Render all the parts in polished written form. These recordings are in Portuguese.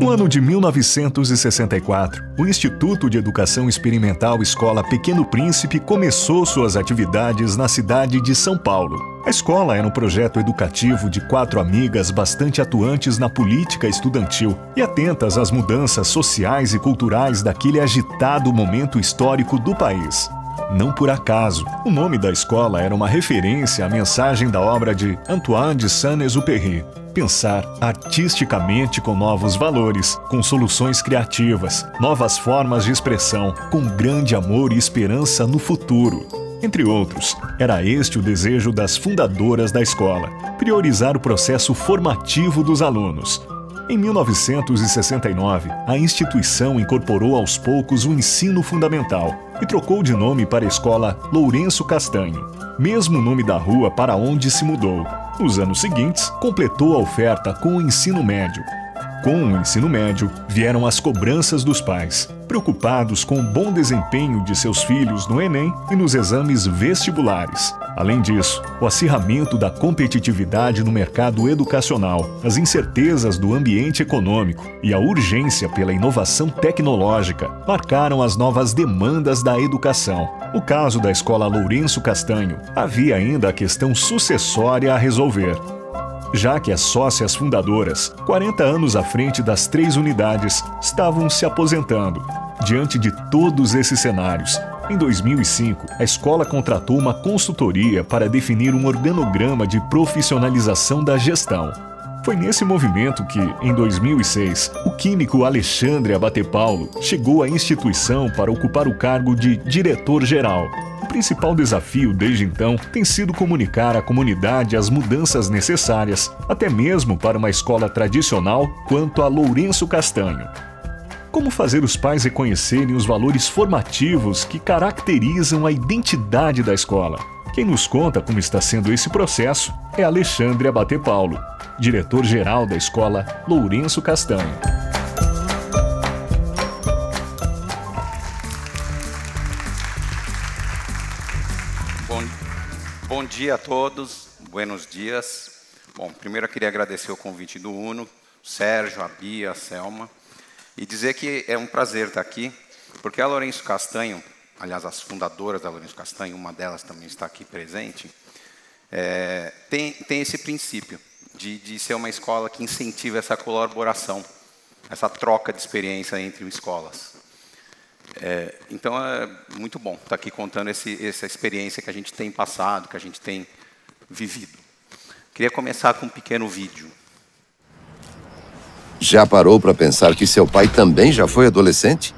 No ano de 1964, o Instituto de Educação Experimental Escola Pequeno Príncipe começou suas atividades na cidade de São Paulo. A escola era um projeto educativo de 4 amigas bastante atuantes na política estudantil e atentas às mudanças sociais e culturais daquele agitado momento histórico do país. Não por acaso, o nome da escola era uma referência à mensagem da obra de Antoine de Saint-Exupéry: pensar artisticamente com novos valores, com soluções criativas, novas formas de expressão, com grande amor e esperança no futuro. Entre outros, era este o desejo das fundadoras da escola: priorizar o processo formativo dos alunos. Em 1969, a instituição incorporou aos poucos o ensino fundamental e trocou de nome para a Escola Lourenço Castanho, mesmo nome da rua para onde se mudou. Nos anos seguintes, completou a oferta com o ensino médio. Com o ensino médio, vieram as cobranças dos pais, preocupados com o bom desempenho de seus filhos no Enem e nos exames vestibulares. Além disso, o acirramento da competitividade no mercado educacional, as incertezas do ambiente econômico e a urgência pela inovação tecnológica marcaram as novas demandas da educação. No caso da Escola Lourenço Castanho, havia ainda a questão sucessória a resolver, já que as sócias fundadoras, 40 anos à frente das 3 unidades, estavam se aposentando. Diante de todos esses cenários, em 2005, a escola contratou uma consultoria para definir um organograma de profissionalização da gestão. Foi nesse movimento que, em 2006, o químico Alexandre Abate Paulo chegou à instituição para ocupar o cargo de diretor-geral. O principal desafio, desde então, tem sido comunicar à comunidade as mudanças necessárias, até mesmo para uma escola tradicional quanto a Lourenço Castanho. Como fazer os pais reconhecerem os valores formativos que caracterizam a identidade da escola? Quem nos conta como está sendo esse processo é Alexandre Abate Paulo, diretor-geral da Escola Lourenço Castanho. Bom dia a todos, buenos dias. Bom, primeiro eu queria agradecer o convite do UNO, Sérgio, a Bia, a Selma, e dizer que é um prazer estar aqui, porque a Lourenço Castanho, aliás, as fundadoras da Lourenço Castanho, uma delas também está aqui presente, tem esse princípio de ser uma escola que incentiva essa colaboração, essa troca de experiência entre escolas. Então, é muito bom estar aqui contando essa experiência que a gente tem passado, que a gente tem vivido. Queria começar com um pequeno vídeo. Já parou para pensar que seu pai também já foi adolescente?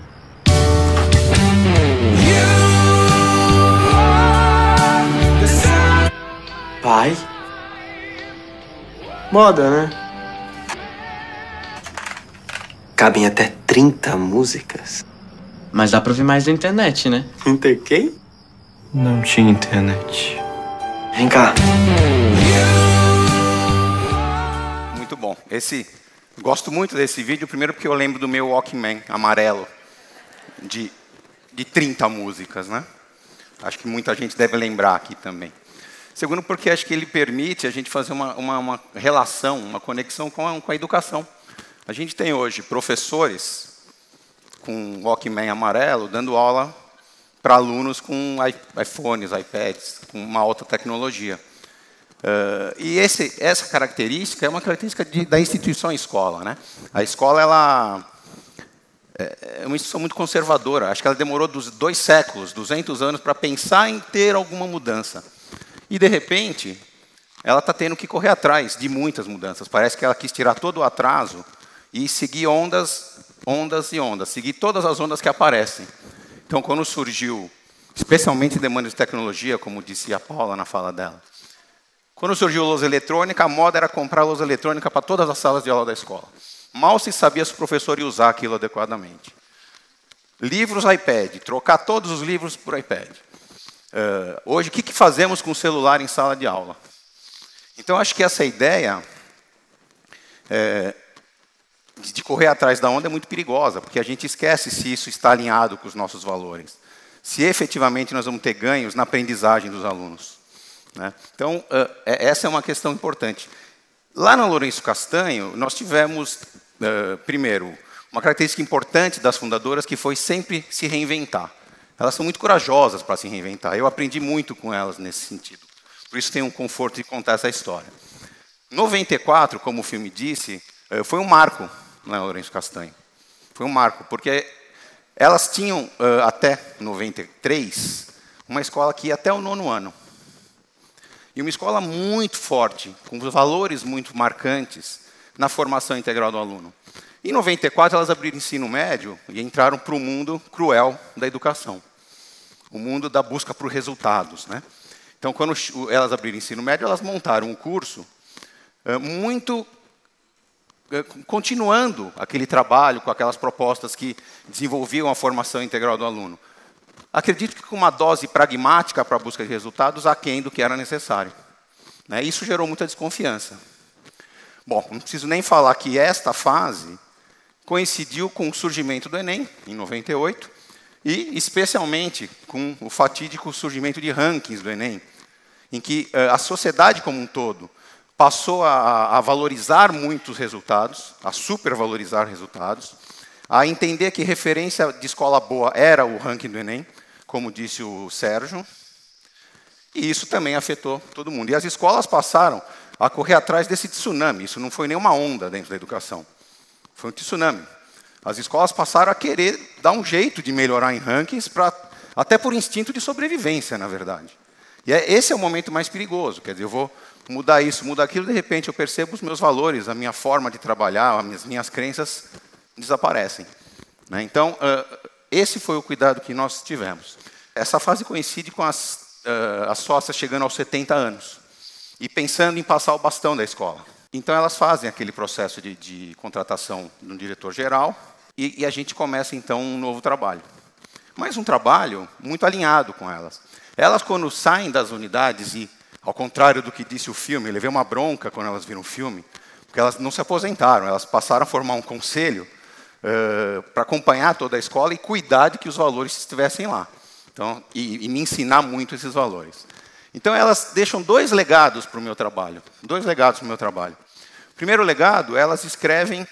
Pai? Moda, né? Cabem até 30 músicas. Mas dá pra ouvir mais na internet, né? Inter quem? Não tinha internet. Vem cá. Muito bom. Gosto muito desse vídeo, primeiro porque eu lembro do meu Walkman amarelo, de 30 músicas, né? Acho que muita gente deve lembrar aqui também. Segundo, porque acho que ele permite a gente fazer uma relação, uma conexão com a educação. A gente tem hoje professores com Walkman amarelo dando aula para alunos com iPhones, iPads, com uma alta tecnologia. E essa característica é uma característica da instituição escola, né? A escola é uma instituição muito conservadora. Acho que ela demorou 2 séculos, 200 anos, para pensar em ter alguma mudança. E, de repente, ela está tendo que correr atrás de muitas mudanças. Parece que ela quis tirar todo o atraso e seguir ondas e ondas, seguir todas as ondas que aparecem. Então, quando surgiu, especialmente demanda de tecnologia, como disse a Paula na fala dela, quando surgiu a lousa eletrônica, a moda era comprar lousa eletrônica para todas as salas de aula da escola. Mal se sabia se o professor ia usar aquilo adequadamente. Livros, iPad, trocar todos os livros por iPad. Hoje, o que fazemos com o celular em sala de aula? Então, acho que essa ideia de correr atrás da onda é muito perigosa, porque a gente esquece se isso está alinhado com os nossos valores. Se efetivamente nós vamos ter ganhos na aprendizagem dos alunos, né? Então, essa é uma questão importante. Lá na Lourenço Castanho, nós tivemos primeiro, uma característica importante das fundadoras que foi sempre se reinventar. Elas são muito corajosas para se reinventar. Eu aprendi muito com elas nesse sentido. Por isso tenho um conforto de contar essa história. 94, como o filme disse, foi um marco na Lourenço Castanho. Foi um marco, porque elas tinham, até 93, uma escola que ia até o 9º ano. E uma escola muito forte, com valores muito marcantes na formação integral do aluno. Em 94, elas abriram ensino médio e entraram para o mundo cruel da educação. O mundo da busca por resultados, né? Então, quando elas abriram ensino médio, elas montaram um curso continuando aquele trabalho com aquelas propostas que desenvolviam a formação integral do aluno. Acredito que com uma dose pragmática para a busca de resultados, aquém do que era necessário. Isso gerou muita desconfiança. Bom, não preciso nem falar que esta fase coincidiu com o surgimento do Enem, em 98, e especialmente com o fatídico surgimento de rankings do Enem, em que a sociedade como um todo passou a valorizar muito os resultados, a supervalorizar resultados, a entender que referência de escola boa era o ranking do Enem, como disse o Sérgio, e isso também afetou todo mundo. E as escolas passaram a correr atrás desse tsunami. Isso não foi nenhuma onda dentro da educação. Foi um tsunami. As escolas passaram a querer dar um jeito de melhorar em rankings, até por instinto de sobrevivência, na verdade. E esse é o momento mais perigoso. Quer dizer, eu vou mudar isso, mudar aquilo, de repente eu percebo os meus valores, a minha forma de trabalhar, as minhas crenças desaparecem. Então, esse foi o cuidado que nós tivemos. Essa fase coincide com as sócias chegando aos 70 anos e pensando em passar o bastão da escola. Então, elas fazem aquele processo de contratação de um diretor-geral e a gente começa, então, um novo trabalho. Mas um trabalho muito alinhado com elas. Elas, quando saem das unidades, e, ao contrário do que disse o filme, eu levei uma bronca quando elas viram o filme, porque elas não se aposentaram, elas passaram a formar um conselho para acompanhar toda a escola e cuidar de que os valores estivessem lá. Então, e me ensinar muito esses valores. Então, elas deixam 2 legados para o meu trabalho. 2 legados para o meu trabalho. Primeiro legado, elas escrevem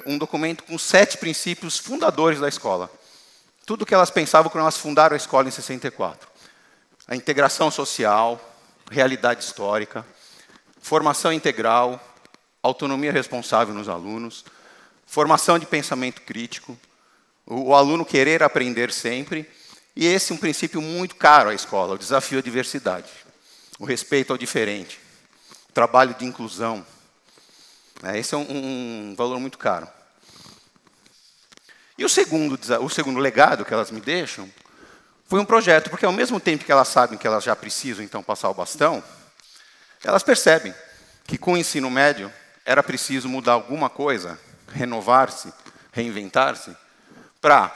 um documento com 7 princípios fundadores da escola. Tudo o que elas pensavam quando elas fundaram a escola em 64. A integração social, realidade histórica, formação integral, autonomia responsável nos alunos, formação de pensamento crítico, o aluno querer aprender sempre, e esse é um princípio muito caro à escola, o desafio à diversidade, o respeito ao diferente, o trabalho de inclusão. Esse é um valor muito caro. E o segundo legado que elas me deixam foi um projeto, porque ao mesmo tempo que elas sabem que elas já precisam, então, passar o bastão, elas percebem que com o ensino médio era preciso mudar alguma coisa, renovar-se, reinventar-se, para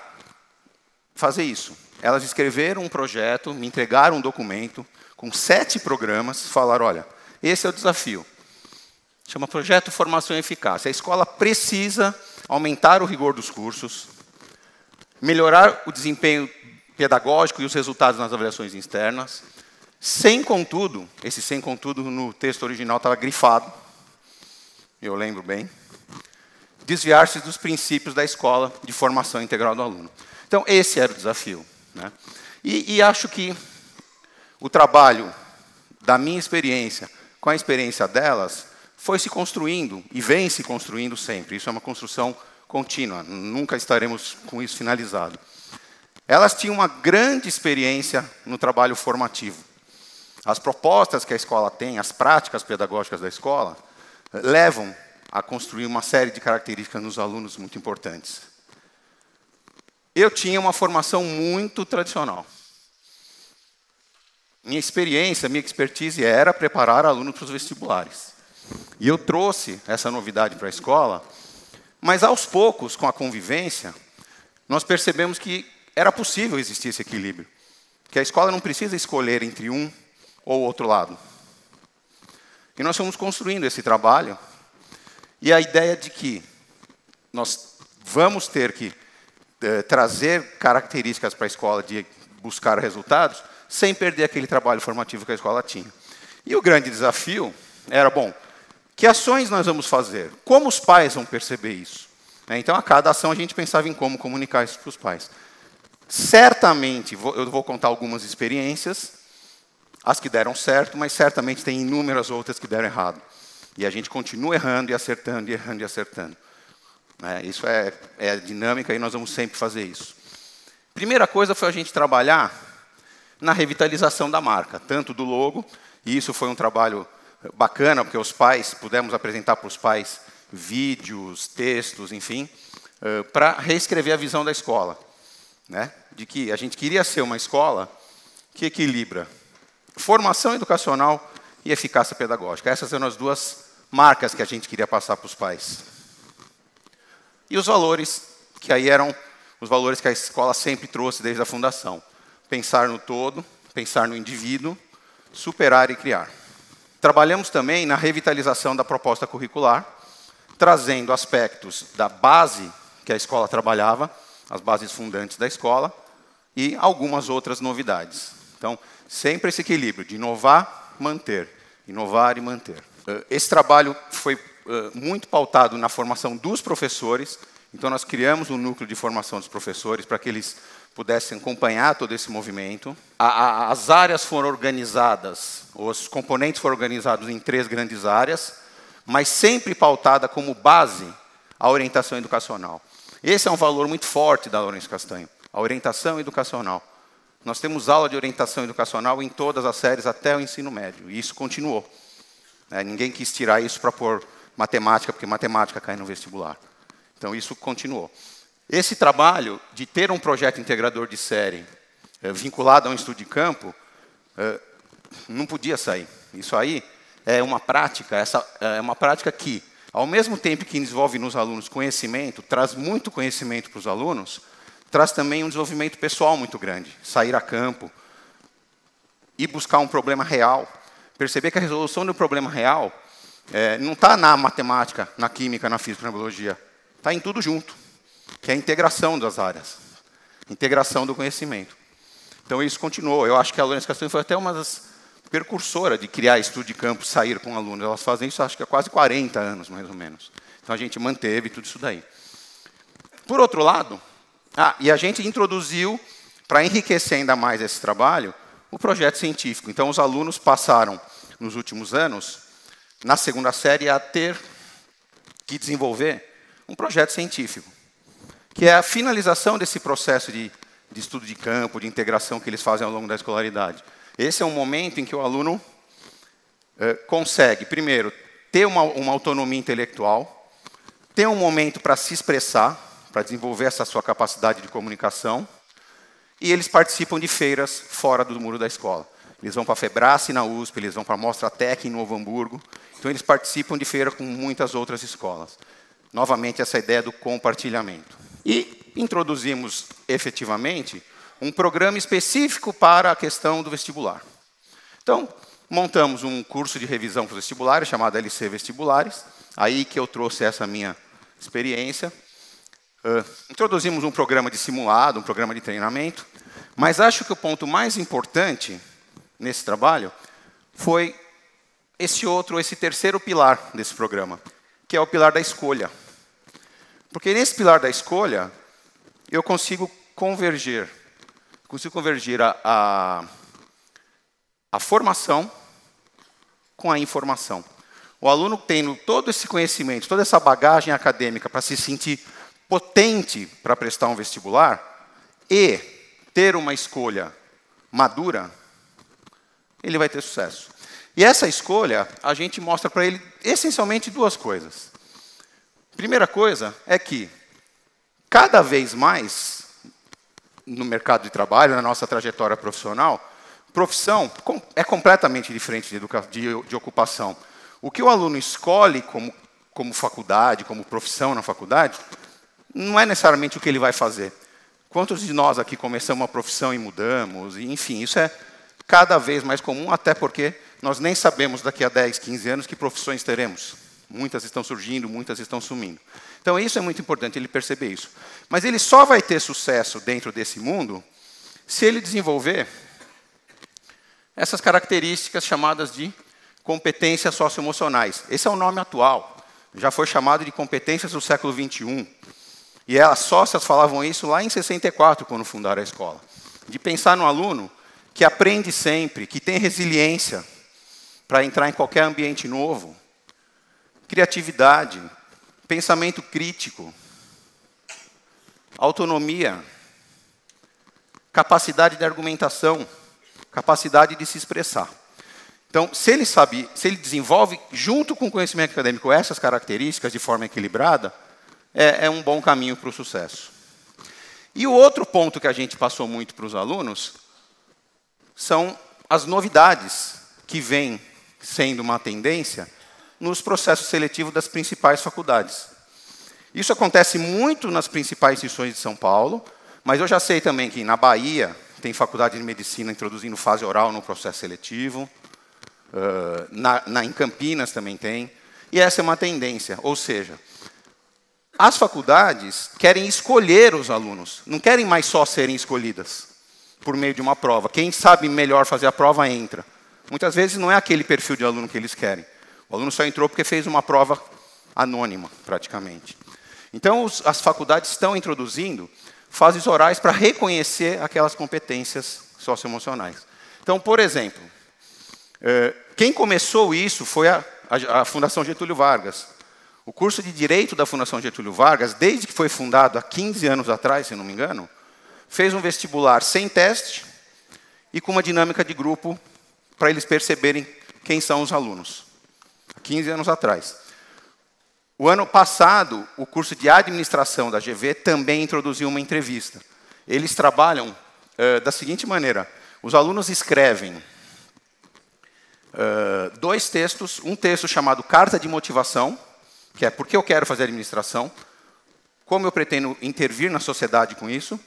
fazer isso. Elas escreveram um projeto, me entregaram um documento com 7 programas, falaram, olha, esse é o desafio. Chama Projeto Formação Eficaz. A escola precisa aumentar o rigor dos cursos, melhorar o desempenho pedagógico e os resultados nas avaliações externas, sem contudo, esse sem contudo no texto original estava grifado, eu lembro bem, desviar-se dos princípios da escola de formação integral do aluno. Então, esse era o desafio. E acho que o trabalho da minha experiência com a experiência delas foi se construindo e vem se construindo sempre. Isso é uma construção contínua, nunca estaremos com isso finalizado. Elas tinham uma grande experiência no trabalho formativo. As propostas que a escola tem, as práticas pedagógicas da escola, levam a construir uma série de características nos alunos muito importantes. Eu tinha uma formação muito tradicional. Minha experiência, minha expertise era preparar alunos para os vestibulares. E eu trouxe essa novidade para a escola, mas aos poucos, com a convivência, nós percebemos que era possível existir esse equilíbrio. Que a escola não precisa escolher entre um ou outro lado. E nós fomos construindo esse trabalho, e a ideia de que nós vamos ter que trazer características para a escola de buscar resultados, sem perder aquele trabalho formativo que a escola tinha. E o grande desafio era, bom, Que ações nós vamos fazer? Como os pais vão perceber isso? Então, a cada ação, a gente pensava em como comunicar isso para os pais. Certamente, eu vou contar algumas experiências, as que deram certo, mas certamente tem inúmeras outras que deram errado. E a gente continua errando e acertando, e errando e acertando. Isso é a dinâmica e nós vamos sempre fazer isso. Primeira coisa foi a gente trabalhar na revitalização da marca, tanto do logo, e isso foi um trabalho bacana, porque os pais, pudemos apresentar para os pais vídeos, textos, enfim, para reescrever a visão da escola. De que a gente queria ser uma escola que equilibra formação educacional e eficácia pedagógica. Essas eram as duas marcas que a gente queria passar para os pais. E os valores, que aí eram os valores que a escola sempre trouxe desde a fundação. Pensar no todo, pensar no indivíduo, superar e criar. Trabalhamos também na revitalização da proposta curricular, trazendo aspectos da base que a escola trabalhava, as bases fundantes da escola, e algumas outras novidades. Então, sempre esse equilíbrio de inovar, manter, inovar e manter. Esse trabalho foi muito pautado na formação dos professores, então nós criamos um núcleo de formação dos professores para que eles pudessem acompanhar todo esse movimento. As áreas foram organizadas, os componentes foram organizados em 3 grandes áreas, mas sempre pautada como base a orientação educacional. Esse é um valor muito forte da Lourenço Castanho, a orientação educacional. Nós temos aula de orientação educacional em todas as séries até o ensino médio, e isso continuou. Ninguém quis tirar isso para pôr matemática, porque matemática cai no vestibular. Então, isso continuou. Esse trabalho de ter um projeto integrador de série vinculado a um estudo de campo não podia sair. Isso aí é uma prática, é uma prática que, ao mesmo tempo que desenvolve nos alunos conhecimento, traz muito conhecimento para os alunos, traz também um desenvolvimento pessoal muito grande. Sair a campo, ir buscar um problema real, perceber que a resolução do problema real não está na matemática, na química, na física, na biologia. Está em tudo junto, que é a integração das áreas, integração do conhecimento. Então, isso continuou. Eu acho que a Lourenço Castanho foi até uma das precursoras de criar estudo de campo, sair com alunos. Elas fazem isso, acho que há quase 40 anos, mais ou menos. Então, a gente manteve tudo isso daí. Por outro lado, e a gente introduziu, para enriquecer ainda mais esse trabalho, o projeto científico. Então, os alunos passaram, nos últimos anos, na segunda série, a ter que desenvolver um projeto científico, que é a finalização desse processo de estudo de campo, de integração que eles fazem ao longo da escolaridade. Esse é um momento em que o aluno consegue, primeiro, ter uma autonomia intelectual, ter um momento para se expressar, para desenvolver essa sua capacidade de comunicação, e eles participam de feiras fora do muro da escola. Eles vão para a Febrace na USP, eles vão para a Mostra Tec em Novo Hamburgo, então eles participam de feira com muitas outras escolas. Novamente, essa ideia do compartilhamento. E introduzimos, efetivamente, um programa específico para a questão do vestibular. Então, montamos um curso de revisão para os vestibulares, chamado LC Vestibulares, aí que eu trouxe essa minha experiência. Introduzimos um programa de simulado, um programa de treinamento, mas acho que o ponto mais importante nesse trabalho foi esse terceiro pilar desse programa, que é o pilar da escolha. Porque nesse pilar da escolha, eu consigo convergir a formação com a informação. O aluno tendo todo esse conhecimento, toda essa bagagem acadêmica para se sentir potente para prestar um vestibular e ter uma escolha madura, ele vai ter sucesso. E essa escolha, a gente mostra para ele essencialmente 2 coisas. Primeira coisa é que, cada vez mais, no mercado de trabalho, na nossa trajetória profissional, profissão é completamente diferente de ocupação. O que o aluno escolhe como faculdade, como profissão na faculdade, não é necessariamente o que ele vai fazer. Quantos de nós aqui começamos uma profissão e mudamos? Enfim, isso é cada vez mais comum, até porque nós nem sabemos daqui a 10, 15 anos que profissões teremos. Muitas estão surgindo, muitas estão sumindo. Então, isso é muito importante, ele perceber isso. Mas ele só vai ter sucesso dentro desse mundo se ele desenvolver essas características chamadas de competências socioemocionais. Esse é o nome atual. Já foi chamado de competências do século XXI. E as sócias falavam isso lá em 64, quando fundaram a escola. De pensar no aluno que aprende sempre, que tem resiliência para entrar em qualquer ambiente novo, criatividade, pensamento crítico, autonomia, capacidade de argumentação, capacidade de se expressar. Então, se ele desenvolve, junto com o conhecimento acadêmico, essas características de forma equilibrada, é um bom caminho para o sucesso. E o outro ponto que a gente passou muito para os alunos são as novidades que vêm sendo uma tendência nos processos seletivos das principais faculdades. Isso acontece muito nas principais instituições de São Paulo, mas eu já sei também que na Bahia tem faculdade de medicina introduzindo fase oral no processo seletivo, em Campinas também tem, e essa é uma tendência, ou seja, as faculdades querem escolher os alunos, não querem mais só serem escolhidas por meio de uma prova. Quem sabe melhor fazer a prova entra. Muitas vezes não é aquele perfil de aluno que eles querem. O aluno só entrou porque fez uma prova anônima, praticamente. Então, as faculdades estão introduzindo fases orais para reconhecer aquelas competências socioemocionais. Então, por exemplo, quem começou isso foi a Fundação Getúlio Vargas. O curso de Direito da Fundação Getúlio Vargas, desde que foi fundado há 15 anos atrás, se não me engano, fez um vestibular sem teste e com uma dinâmica de grupo para eles perceberem quem são os alunos. Há 15 anos atrás. O ano passado, o curso de Administração da GV também introduziu uma entrevista. Eles trabalham da seguinte maneira. Os alunos escrevem 2 textos, um texto chamado Carta de Motivação, que é por que eu quero fazer administração, como eu pretendo intervir na sociedade com isso,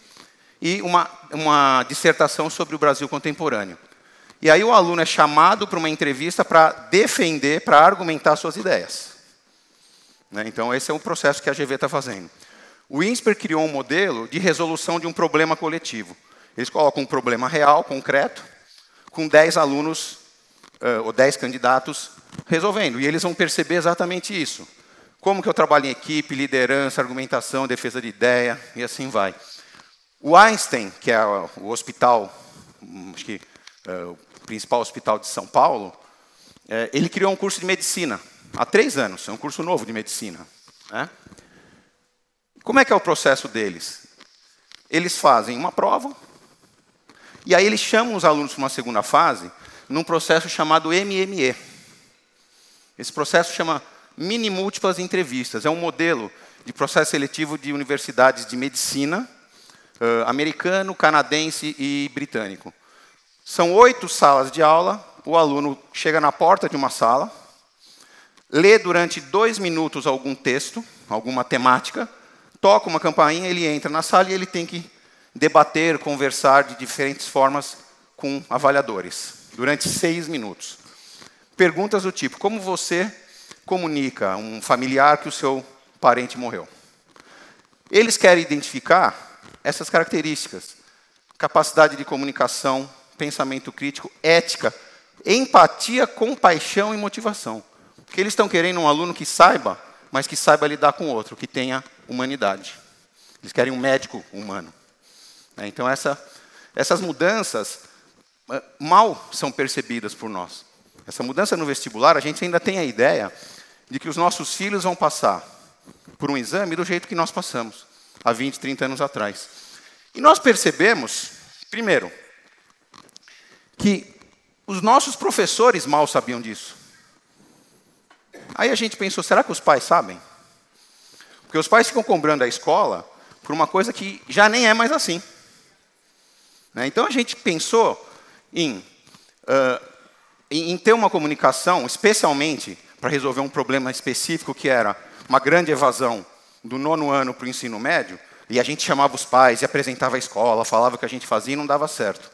e uma dissertação sobre o Brasil contemporâneo. E aí o aluno é chamado para uma entrevista para defender, para argumentar suas ideias. Então, esse é o processo que a GV está fazendo. O INSPER criou um modelo de resolução de um problema coletivo. Eles colocam um problema real, concreto, com 10 alunos, ou 10 candidatos, resolvendo. E eles vão perceber exatamente isso. Como que eu trabalho em equipe, liderança, argumentação, defesa de ideia, e assim vai. O Einstein, que é o hospital, acho que o principal hospital de São Paulo, ele criou um curso de medicina. Há 3 anos, é um curso novo de medicina. Como é que é o processo deles? Eles fazem uma prova, e aí eles chamam os alunos para uma segunda fase, num processo chamado MME. Esse processo chama Mini Múltiplas Entrevistas. É um modelo de processo seletivo de universidades de medicina, americano, canadense e britânico. São 8 salas de aula, o aluno chega na porta de uma sala, lê durante 2 minutos algum texto, alguma temática, toca uma campainha, ele entra na sala e ele tem que debater, conversar de diferentes formas com avaliadores, durante 6 minutos. Perguntas do tipo, como você comunica a um familiar que o seu parente morreu? Eles querem identificar essas características, capacidade de comunicação, pensamento crítico, ética, empatia, compaixão e motivação. Porque eles estão querendo um aluno que saiba, mas que saiba lidar com o outro, que tenha humanidade. Eles querem um médico humano. Então, essas mudanças mal são percebidas por nós. Essa mudança no vestibular, a gente ainda tem a ideia de que os nossos filhos vão passar por um exame do jeito que nós passamos, há 20, 30 anos atrás. E nós percebemos, primeiro, que os nossos professores mal sabiam disso. Aí a gente pensou, será que os pais sabem? Porque os pais ficam cobrando a escola por uma coisa que já nem é mais assim. Então a gente pensou em ter uma comunicação, especialmente para resolver um problema específico, que era uma grande evasão do 9º ano para o ensino médio, e a gente chamava os pais e apresentava a escola, falava o que a gente fazia e não dava certo.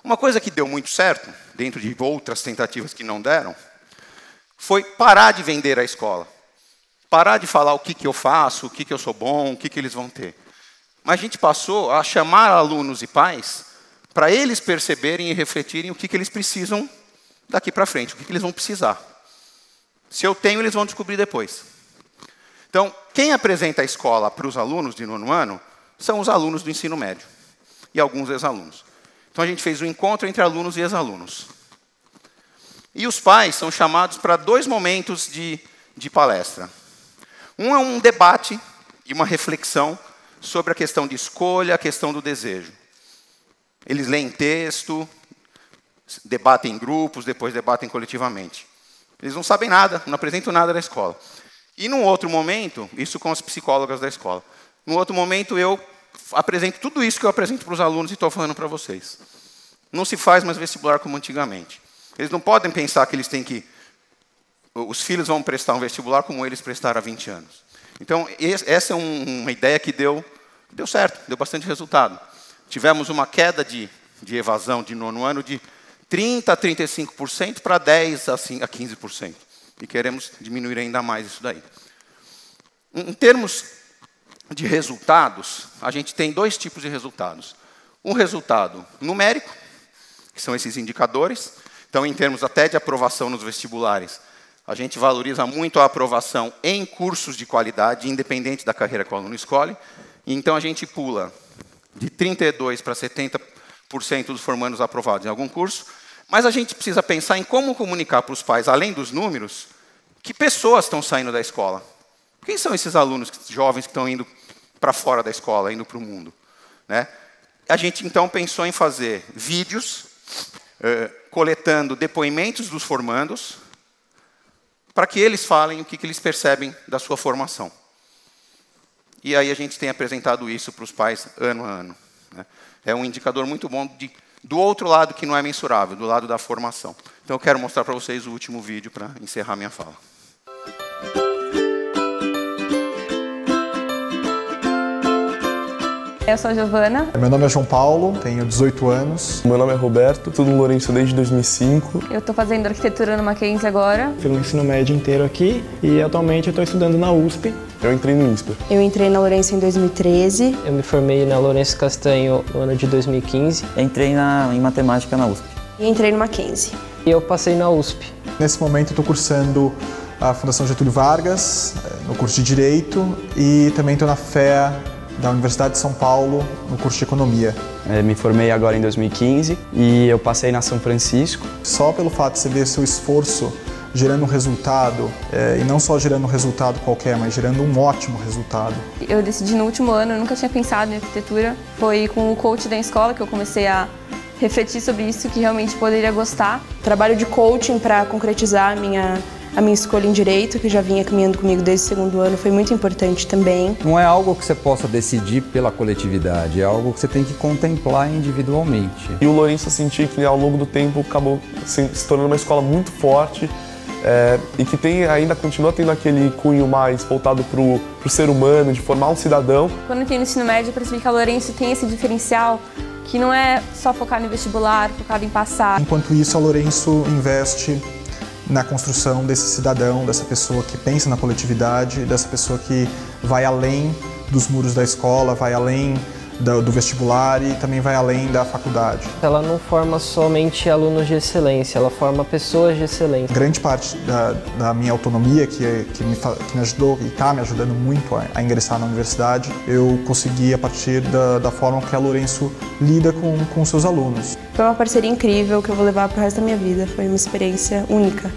Uma coisa que deu muito certo, dentro de outras tentativas que não deram, foi parar de vender a escola. Parar de falar o que eu faço, o que eu sou bom, o que eles vão ter. Mas a gente passou a chamar alunos e pais para eles perceberem e refletirem o que eles precisam daqui para frente, o que eles vão precisar. Se eu tenho, eles vão descobrir depois. Então, quem apresenta a escola para os alunos de 9º ano são os alunos do ensino médio e alguns ex-alunos. Então, a gente fez um encontro entre alunos e ex-alunos. E os pais são chamados para 2 momentos de palestra. Um é um debate e uma reflexão sobre a questão de escolha, a questão do desejo. Eles leem texto, debatem em grupos, depois debatem coletivamente. Eles não sabem nada, não apresentam nada da escola. E num outro momento, isso com as psicólogas da escola, num outro momento eu apresento tudo isso que eu apresento para os alunos e estou falando para vocês. Não se faz mais vestibular como antigamente. Eles não podem pensar que eles têm que... Os filhos vão prestar um vestibular como eles prestaram há 20 anos. Então, essa é uma ideia que deu certo, deu bastante resultado. Tivemos uma queda de evasão de 9º ano de 30% a 35% para 10% a 15%. E queremos diminuir ainda mais isso daí. Em termos de resultados, a gente tem 2 tipos de resultados. Um resultado numérico, que são esses indicadores. Então, em termos até de aprovação nos vestibulares, a gente valoriza muito a aprovação em cursos de qualidade, independente da carreira que o aluno escolhe. E então, a gente pula de 32% para 70% dos formandos aprovados em algum curso. Mas a gente precisa pensar em como comunicar para os pais, além dos números, que pessoas estão saindo da escola. Quem são esses alunos jovens que estão indo para fora da escola, indo para o mundo? Né? A gente, então, pensou em fazer vídeos coletando depoimentos dos formandos para que eles falem o que eles percebem da sua formação. E aí a gente tem apresentado isso para os pais ano a ano. Né? É um indicador muito bom do outro lado que não é mensurável, do lado da formação. Então eu quero mostrar para vocês o último vídeo para encerrar minha fala. Eu sou a Giovana. Meu nome é João Paulo, tenho 18 anos. Meu nome é Roberto, estudo no Lourenço desde 2005. Eu estou fazendo arquitetura no Mackenzie agora. Fiz o ensino médio inteiro aqui e atualmente eu estou estudando na USP. Eu entrei no INSPER. Eu entrei na Lourenço em 2013. Eu me formei na Lourenço Castanho no ano de 2015. Eu entrei em matemática na USP. E entrei no Mackenzie. E eu passei na USP. Nesse momento eu estou cursando a Fundação Getúlio Vargas, no curso de Direito, e também estou na FEA da Universidade de São Paulo, no curso de Economia. Me formei agora em 2015 e eu passei na São Francisco. Só pelo fato de você ver seu esforço gerando um resultado, e não só gerando um resultado qualquer, mas gerando um ótimo resultado. Eu decidi no último ano, eu nunca tinha pensado em arquitetura. Foi com o coach da escola que eu comecei a refletir sobre isso, que realmente poderia gostar. Trabalho de coaching para concretizar a minha escolha em Direito, que já vinha caminhando comigo desde o 2º ano, foi muito importante também. Não é algo que você possa decidir pela coletividade, é algo que você tem que contemplar individualmente. E o Lourenço, eu senti que ao longo do tempo acabou se tornando uma escola muito forte e que ainda continua tendo aquele cunho mais voltado para o ser humano, de formar um cidadão. Quando eu entrei no ensino médio, eu percebi que a Lourenço tem esse diferencial que não é só focado em vestibular, focado em passar. Enquanto isso, a Lourenço investe na construção desse cidadão, dessa pessoa que pensa na coletividade, dessa pessoa que vai além dos muros da escola, vai além do vestibular e também vai além da faculdade. Ela não forma somente alunos de excelência, ela forma pessoas de excelência. Grande parte da minha autonomia, que me ajudou e está me ajudando muito a ingressar na universidade, eu consegui a partir da forma que a Lourenço lida com seus alunos. Foi uma parceria incrível que eu vou levar para o resto da minha vida, foi uma experiência única.